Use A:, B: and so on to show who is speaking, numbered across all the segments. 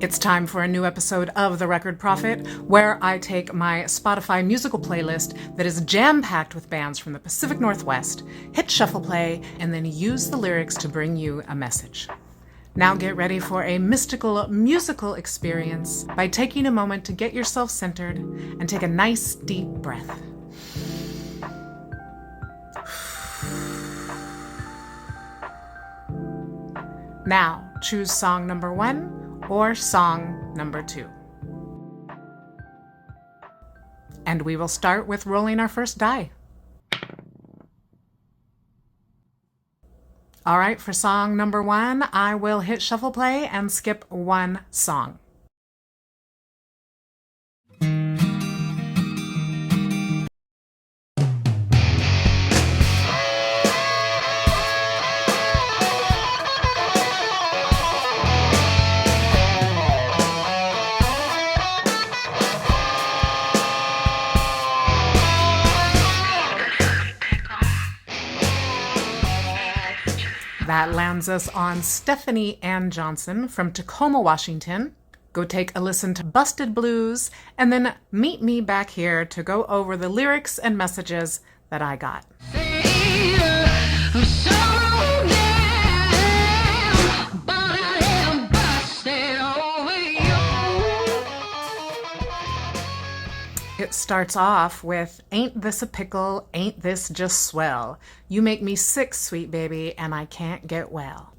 A: It's time for a new episode of The Record Prophet, where I take my Spotify musical playlist that is jam-packed with bands from the Pacific Northwest, hit shuffle play, and then use the lyrics to bring you a message. Now get ready for a mystical musical experience by taking a moment to get yourself centered and take a nice deep breath. Now, choose song number 1 or song number 2. And we will start with rolling our first die. All right, for song number 1, I will hit shuffle play and skip one song. That lands us on Stephanie Ann Johnson from Tacoma, Washington. Go take a listen to Busted Blues, and then meet me back here to go over the lyrics and messages that I got. It starts off with, "Ain't this a pickle, ain't this just swell? You make me sick, sweet baby, and I can't get well."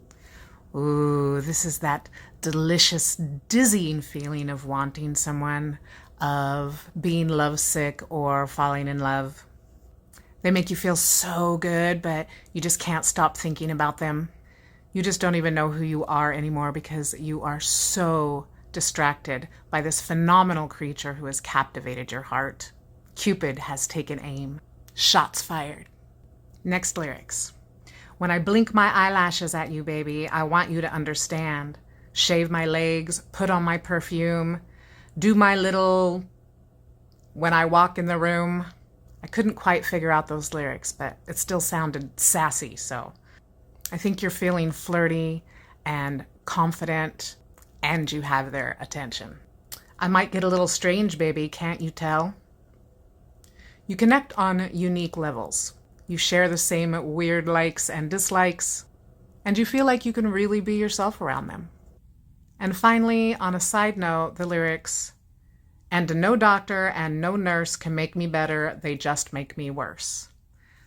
A: Ooh, this is that delicious, dizzying feeling of wanting someone, of being lovesick or falling in love. They make you feel so good, but you just can't stop thinking about them. You just don't even know who you are anymore because you are so distracted by this phenomenal creature who has captivated your heart. Cupid has taken aim. Shots fired. Next lyrics. "When I blink my eyelashes at you, baby, I want you to understand. Shave my legs, put on my perfume, do my little when I walk in the room." I couldn't quite figure out those lyrics, but it still sounded sassy, so I think you're feeling flirty and confident, and you have their attention. "I might get a little strange, baby, can't you tell?" You connect on unique levels. You share the same weird likes and dislikes, and you feel like you can really be yourself around them. And finally, on a side note, the lyrics, "And no doctor and no nurse can make me better, they just make me worse."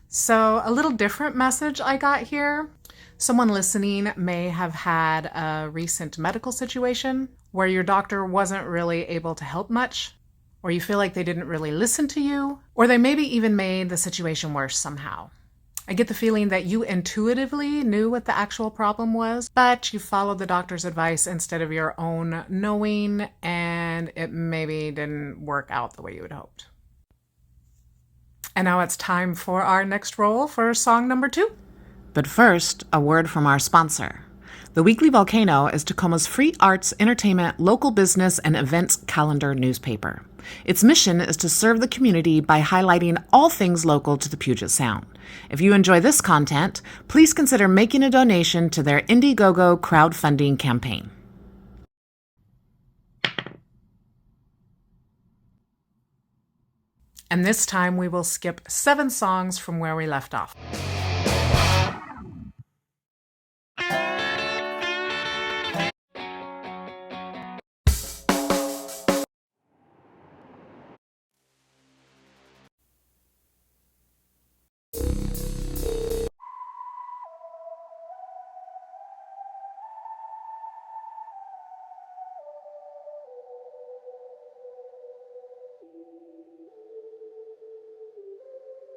A: So a little different message I got here. Someone listening may have had a recent medical situation where your doctor wasn't really able to help much, or you feel like they didn't really listen to you, or they maybe even made the situation worse somehow. I get the feeling that you intuitively knew what the actual problem was, but you followed the doctor's advice instead of your own knowing, and it maybe didn't work out the way you had hoped. And now it's time for our next roll for song number 2. But first, a word from our sponsor. The Weekly Volcano is Tacoma's free arts, entertainment, local business, and events calendar newspaper. Its mission is to serve the community by highlighting all things local to the Puget Sound. If you enjoy this content, please consider making a donation to their Indiegogo crowdfunding campaign. And this time we will skip 7 songs from where we left off.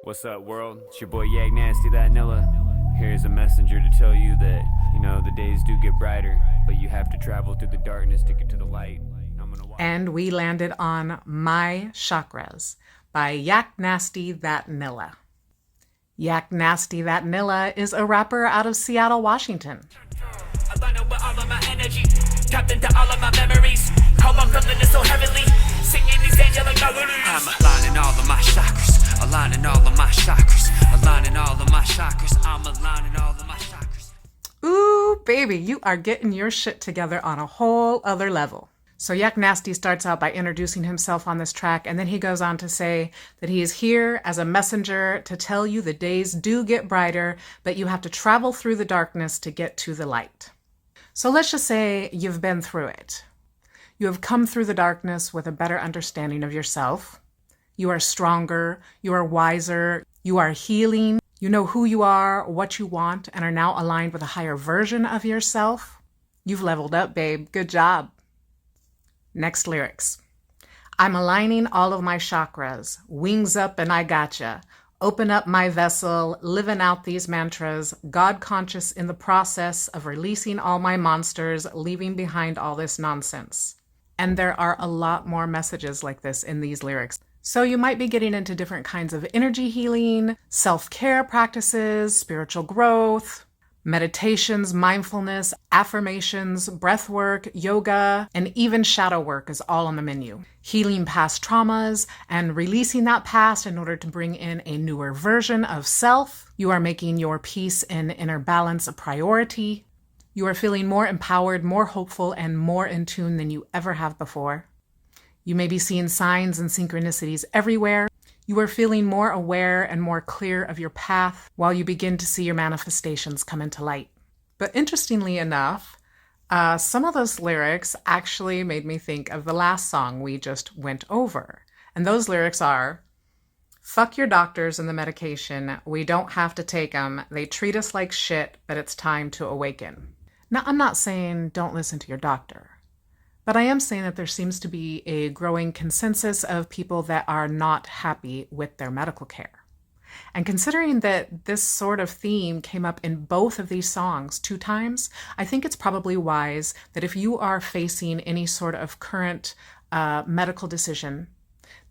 B: What's up, world? It's your boy Yag Nasty, that Nilla. Here's a messenger to tell you that, the days do get brighter, but you have to travel through the darkness to get to the light.
A: And we landed on My Chakras by Yak Nasty That Nilla. Yak Nasty That Nilla is a rapper out of Seattle, Washington.
C: Align with all of my energy, tapped into all of my memories. How I'm feeling it so heavenly, singing these angelic melodies. I'm aligning all of my chakras, aligning all of my chakras, aligning all of my chakras. I'm aligning all of my chakras.
A: Ooh, Ooh, baby, you are getting your shit together on a whole other level. So Yak Nasty starts out by introducing himself on this track, and then he goes on to say that he is here as a messenger to tell you the days do get brighter, but you have to travel through the darkness to get to the light. So let's just say you've been through it. You have come through the darkness with a better understanding of yourself. You are stronger, you are wiser, you are healing, you know who you are, what you want, and are now aligned with a higher version of yourself. You've leveled up, babe. Good job. Next lyrics. I'm aligning all of my chakras. Wings up and I gotcha. Open up my vessel, living out these mantras, God conscious in the process of releasing all my monsters, leaving behind all this nonsense. And there are a lot more messages like this in these lyrics. So you might be getting into different kinds of energy healing, self-care practices, spiritual growth, meditations, mindfulness, affirmations, breath work, yoga, and even shadow work is all on the menu. Healing past traumas and releasing that past in order to bring in a newer version of self. You are making your peace and inner balance a priority. You are feeling more empowered, more hopeful, and more in tune than you ever have before. You may be seeing signs and synchronicities everywhere. You are feeling more aware and more clear of your path while you begin to see your manifestations come into light. But interestingly enough, some of those lyrics actually made me think of the last song we just went over. And those lyrics are, fuck your doctors and the medication. We don't have to take them. They treat us like shit, but it's time to awaken. Now, I'm not saying don't listen to your doctor. But I am saying that there seems to be a growing consensus of people that are not happy with their medical care. And considering that this sort of theme came up in both of these songs 2 times, I think it's probably wise that if you are facing any sort of current medical decision,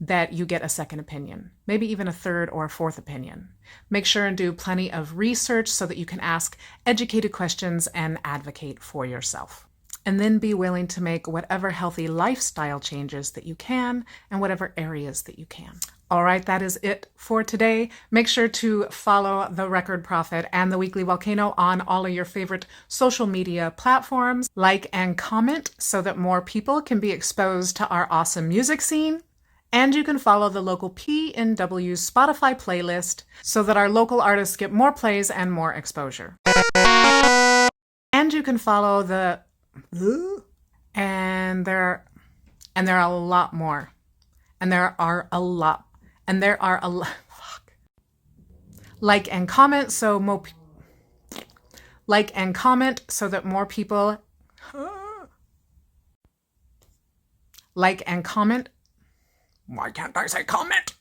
A: that you get a second opinion, maybe even a third or a fourth opinion. Make sure and do plenty of research so that you can ask educated questions and advocate for yourself. And then be willing to make whatever healthy lifestyle changes that you can in whatever areas that you can. All right, that is it for today. Make sure to follow The Record Prophet and The Weekly Volcano on all of your favorite social media platforms. Like and comment so that more people can be exposed to our awesome music scene. And you can follow the local PNW Spotify playlist so that our local artists get more plays and more exposure. And you can follow the and there are a lot more. And there are a lot. Fuck. Like and comment so that more people like and comment. Why can't I say comment?